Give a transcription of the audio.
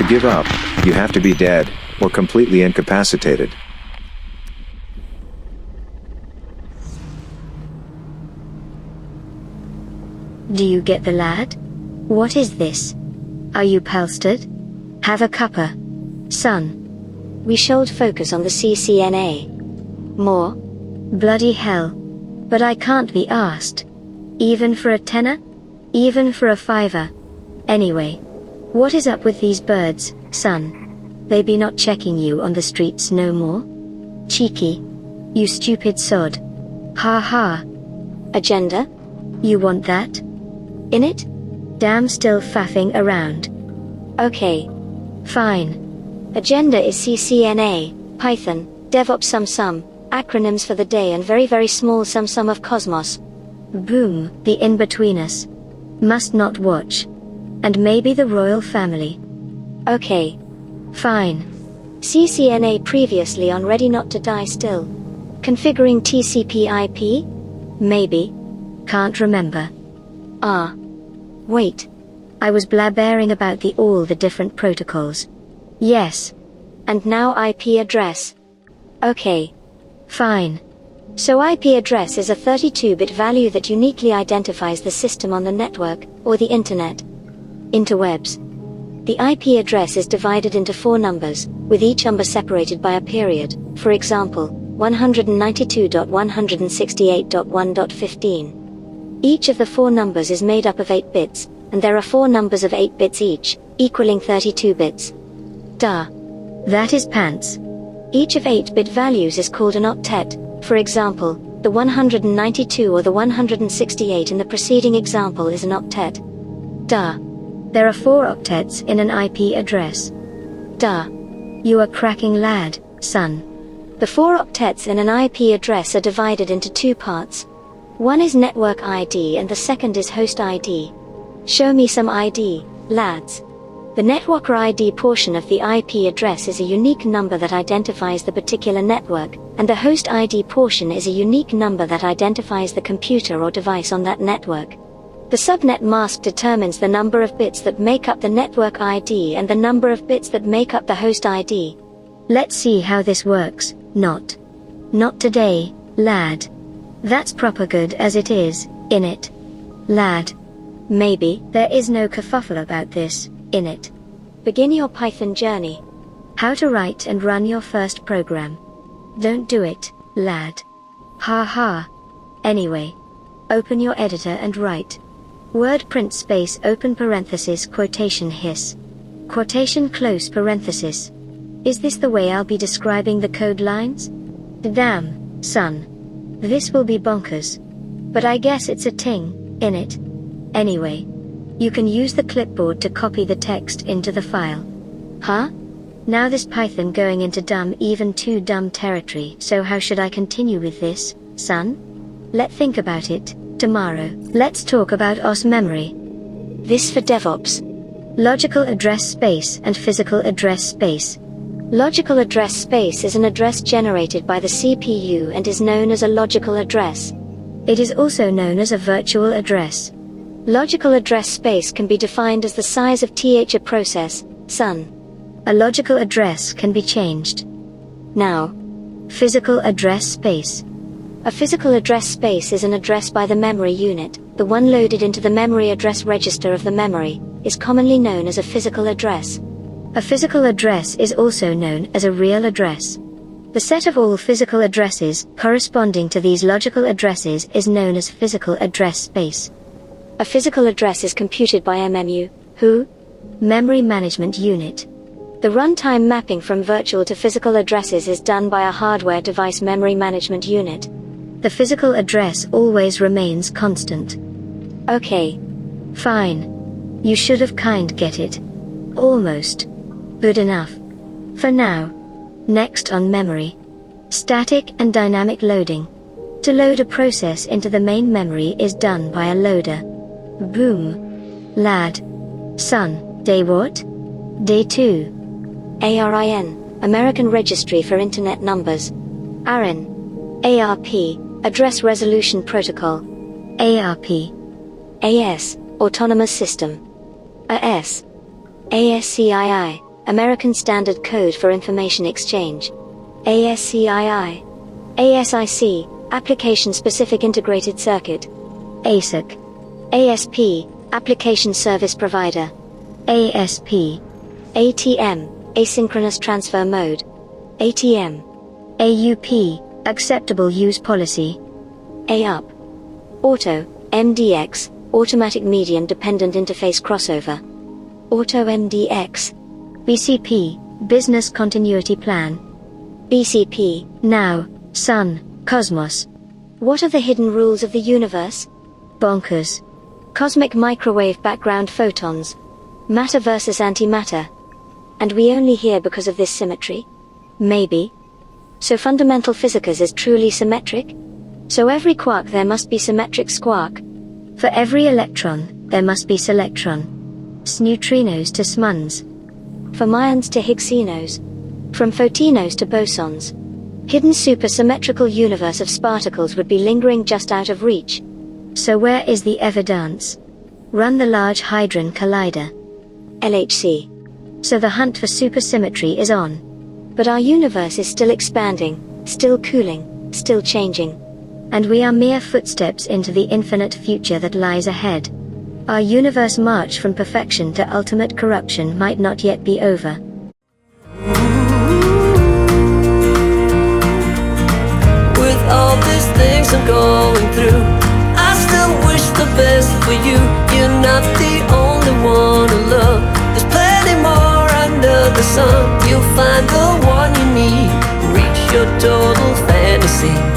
Give up. You have to be dead, or completely incapacitated. Do you get the lad? What is this? Are you pelstered? Have a cuppa. Son. We should focus on the CCNA. More? Bloody hell. But I can't be asked. Even for a tenner? Even for a fiver? Anyway. What is up with these birds, son? They be not checking you on the streets no more? Cheeky. You stupid sod. Ha ha. Agenda? You want that? In it? Damn still faffing around. Okay. Fine. Agenda is CCNA, Python, DevOps sum, acronyms for the day and very small sum of Cosmos. Boom, the in-betweeners. Must not watch. And maybe the royal family. Okay. Fine. CCNA previously on Ready Not to Die still. Configuring TCP IP? Maybe. Can't remember. Ah. Wait. I was blabbering about all the different protocols. Yes. And now IP address. Okay. Fine. So IP address is a 32-bit value that uniquely identifies the system on the network, or the internet. Interwebs. The IP address is divided into 4 numbers, with each number separated by a period, for example, 192.168.1.15. Each of the 4 numbers is made up of 8 bits, and there are 4 numbers of 8 bits each, equaling 32 bits. Duh. That is pants. Each of 8-bit values is called an octet, for example, the 192 or the 168 in the preceding example is an octet. Duh. There are 4 octets in an IP address. Duh. You are cracking lad, son. The 4 octets in an IP address are divided into 2 parts. One is network ID and the second is host ID. Show me some ID, lads. The network ID portion of the IP address is a unique number that identifies the particular network, and the host ID portion is a unique number that identifies the computer or device on that network. The subnet mask determines the number of bits that make up the network ID and the number of bits that make up the host ID. Let's see how this works. Not today, lad. That's proper good as it is, innit? Lad. Maybe. There is no kerfuffle about this, innit? Begin your Python journey. How to write and run your first program. Don't do it, lad. Ha ha. Anyway. Open your editor and write. Word print space open parenthesis quotation hiss. Quotation close parenthesis. Is this the way I'll be describing the code lines? Damn, son. This will be bonkers. But I guess it's a ting, innit? Anyway. You can use the clipboard to copy the text into the file. Huh? Now this Python going into dumb even too dumb territory, so how should I continue with this, son? Let's think about it, tomorrow. Let's talk about OS memory. This for DevOps. Logical address space and physical address space. Logical address space is an address generated by the CPU and is known as a logical address. It is also known as a virtual address. Logical address space can be defined as the size of a process, son. A logical address can be changed. Now. Physical address space. A physical address space is an address by the memory unit, the one loaded into the memory address register of the memory, is commonly known as a physical address. A physical address is also known as a real address. The set of all physical addresses corresponding to these logical addresses is known as physical address space. A physical address is computed by MMU, who? Memory Management Unit. The runtime mapping from virtual to physical addresses is done by a hardware device memory management unit. The physical address always remains constant. Okay. Fine. You should have get it. Almost. Good enough. For now. Next on memory. Static and dynamic loading. To load a process into the main memory is done by a loader. Boom. Lad. Son, day what? Day 2. ARIN, American Registry for Internet Numbers. ARIN. ARP, Address Resolution Protocol. ARP. AS, Autonomous System. AS. ASCII, American Standard Code for Information Exchange. ASCII. ASIC, Application Specific Integrated Circuit. ASIC. ASP, Application Service Provider. ASP. ATM, Asynchronous Transfer Mode. ATM. AUP, Acceptable Use Policy. AUP. Auto, MDX, Automatic Median Dependent Interface Crossover. Auto MDX. BCP, Business Continuity Plan. BCP. Now, Sun, Cosmos. What are the hidden rules of the universe? Bonkers. Cosmic microwave background photons. Matter versus antimatter. And we only hear because of this symmetry? Maybe. So fundamental physics is truly symmetric? So every quark there must be symmetric squark. For every electron, there must be selectron. Neutrinos to smuns. From ions to Higgsinos. From photinos to bosons. Hidden supersymmetrical universe of sparticles would be lingering just out of reach. So where is the evidence? Run the Large Hadron Collider. LHC. So the hunt for supersymmetry is on. But our universe is still expanding, still cooling, still changing. And we are mere footsteps into the infinite future that lies ahead. Our universe march from perfection to ultimate corruption might not yet be over. With all these things I'm going through, I still wish the best for you. You're not the only one to love. There's plenty more under the sun. You'll find the one you need. Reach your total fantasy.